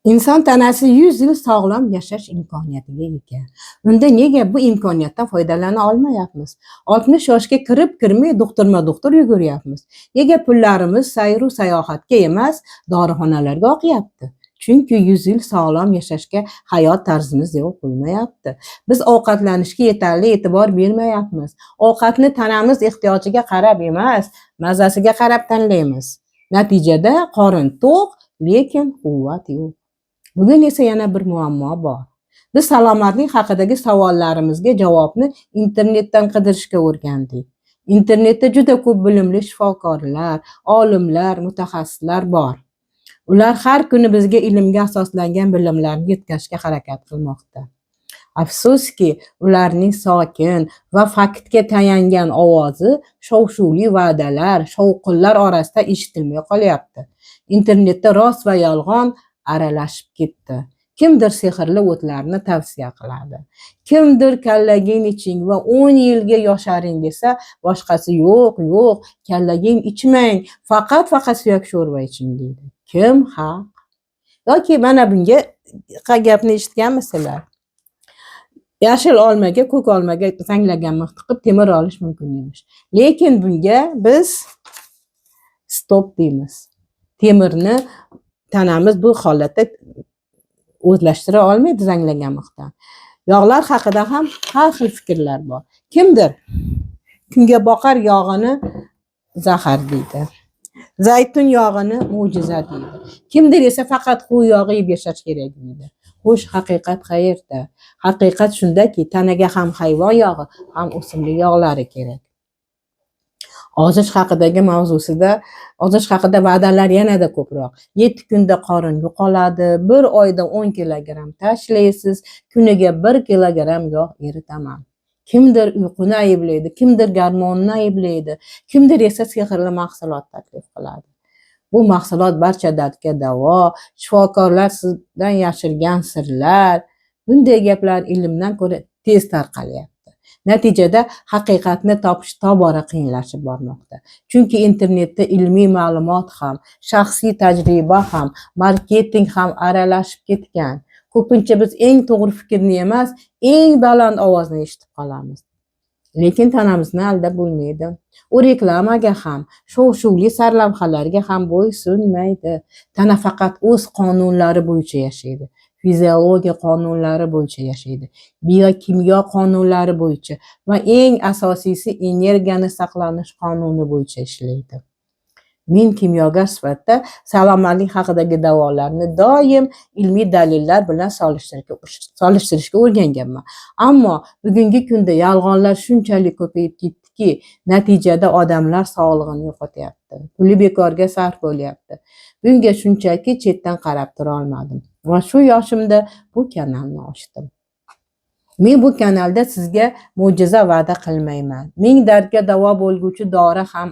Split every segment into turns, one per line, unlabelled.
inson tanasi 100 yil sog'lom yashash imkoniyatiga ega. Unda nega bu imkoniyatdan foydalana olmayapmiz? 60 yoshga kirib-kirmay doktorma-doktor yuguryapmiz. Nega pullarimiz sayru sayohatga emas, dorixonalarga oqyapti? Chunki 100 yil sog'lom yashashga hayot tarzimiz yo'l qo'ymayapti. Biz ovqatlanishga yetarli e'tibor bermayapmiz. Ovqatni tanamiz ehtiyojiga qarab emas, mazasiga qarab tanlaymiz. Natijada qorin to'q, lekin quvvat yo'q. Bugun esa yana bir muammo bor. Biz salomatlik haqidagi savollarimizga javobni internetdan qidirishga o'rgandik. Internetda juda ko'p bilimli shifokorlar, olimlar, mutaxassislar bor. Ular har kuni bizga ilmga asoslangan bilimlarni yetkazishga harakat qilmoqda. Afsuski, ularning sokin va faktga tayangan ovozi shov-shuvli va'dalar, shovqinlar orasida eshitilmay qolyapti. Internetda rost va yolg'on aralashib ketdi. Kimdir sehrli o'tlarni tavsiya qiladi. Kimdir kallagin iching va 10 yilga yosharing desa, boshqasi yo'q, kallagin ichmang, faqat suyak sho'rva iching deydi. Kim haq? Yoki mana bunga gapni eshitganmisizlar? Yashil olmaga, ko'k olmaga zanglagan mix tiqib temir olish mumkin emish. Lekin bunga biz stop deymiz. Temirni tanamiz bu holatda o'zlashtira olmaydi zanglagan mixdan. Yog'lar haqida ham har xil fikrlar bor. Kimdir kunga boqar yog'ini zahar deydi. Zaytun yog'ini mo'jiza deydi. Kimdir esa faqat qo'y yog'i yeb yashash kerak deydi. Xo'sh, haqiqat qayerda? Haqiqat shundaki, tanaga ham hayvon yog'i, ham o'simlik yog'lari kerak. Ozish haqida va'dalar yanada ko'proq. 7 kunda qorin yo'qoladi, 1 oyda 10 kilogramm tashlaysiz, kuniga 1 kilogramm yog' eritaman. Kimdir uyquni ayblaydi, kimdir gormonni ayblaydi, kimdir esa sehrli mahsulot taklif qiladi. Bu mahsulot barcha dardga davo, shifokorlar sizdan yashirgan sirlar. Bunday gaplar ilmdan ko'ra tez tarqalyapti. Natijada haqiqatni topish tobora qiyinlashib bormoqda. Chunki internetda ilmiy ma'lumot ham, shaxsiy tajriba ham, marketing ham aralashib ketgan. Ko'pincha biz eng to'g'ri fikrni emas, eng baland ovozni eshitib qolamiz. Lekin tanamizni aldab bo'lmaydi. U reklamaga ham, shov-shuvli sarlavhalarga ham bo'ysunmaydi. Tana faqat o'z qonunlari bo'yicha yashaydi. Fiziologiya qonunlari bo'yicha yashaydi. Biokimyo qonunlari bo'yicha va eng asosiysi energiyani saqlanish qonuni bo'yicha ishlaydi. Men kimyogar sifatida salomatlik haqidagi da'volarni doim ilmiy dalillar bilan solishtirishga o'rganganman. Ammo bugungi kunda yolg'onlar shunchalik ko'payib ketdiki, natijada odamlar sog'lig'ini yo'qotyapti. Puli bekorga sarf bo'lyapti. Bunga shunchaki chetdan qarab tura olmadim. Va shu yoshimda bu kanalni ochdim. Men bu kanalda sizga mo'jiza va'da qilmayman. Ming dardga davo bo'lguvchi dori ham,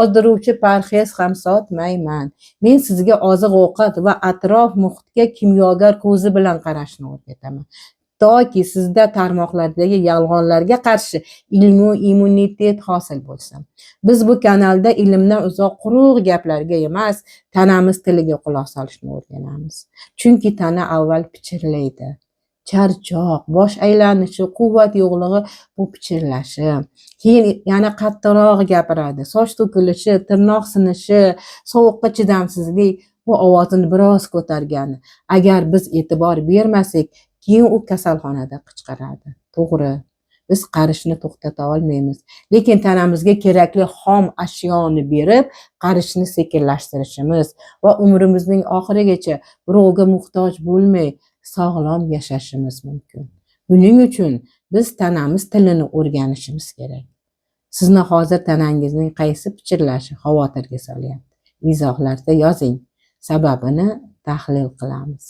ozdiruvchi parhez ham sotmayman. Men sizga oziq-ovqat va atrof muhitga kimyogar ko'zi bilan qarashni o'rgataman. Toki sizda tarmoqlardagi yolg'onlarga qarshi ilmiy immunitet hosil bo'lsin. Biz bu kanalda ilmdan uzoq quruq gaplarga emas, tanamiz tiliga quloq solishni o'rganamiz. Chunki tana avval pichirlaydi. Charchoq, bosh aylanishi, quvvat yo'qligi bu pichirlashi. Keyin yana qattiqroq gapiradi. Soch to'kilishi, tirnoq sinishi, sovuqqa chidamsizlik bu ovozini biroz ko'targani. Agar biz e'tibor bermasak, keyin u kasalxonada qichqiradi. To'g'ri, biz qarishni to'xtata olmaymiz, lekin tanamizga kerakli xom ashyoni berib, qarishni sekinlashtirishimiz va umrimizning oxirigacha birovga muhtoj bo'lmay sog'lom yashashimiz mumkin. Buning uchun biz tanamiz tilini o'rganishimiz kerak. Sizni hozir tanangizning qaysi pichirlashi xavotirga solyapti? Izohlarda yozing. Sababini tahlil qilamiz.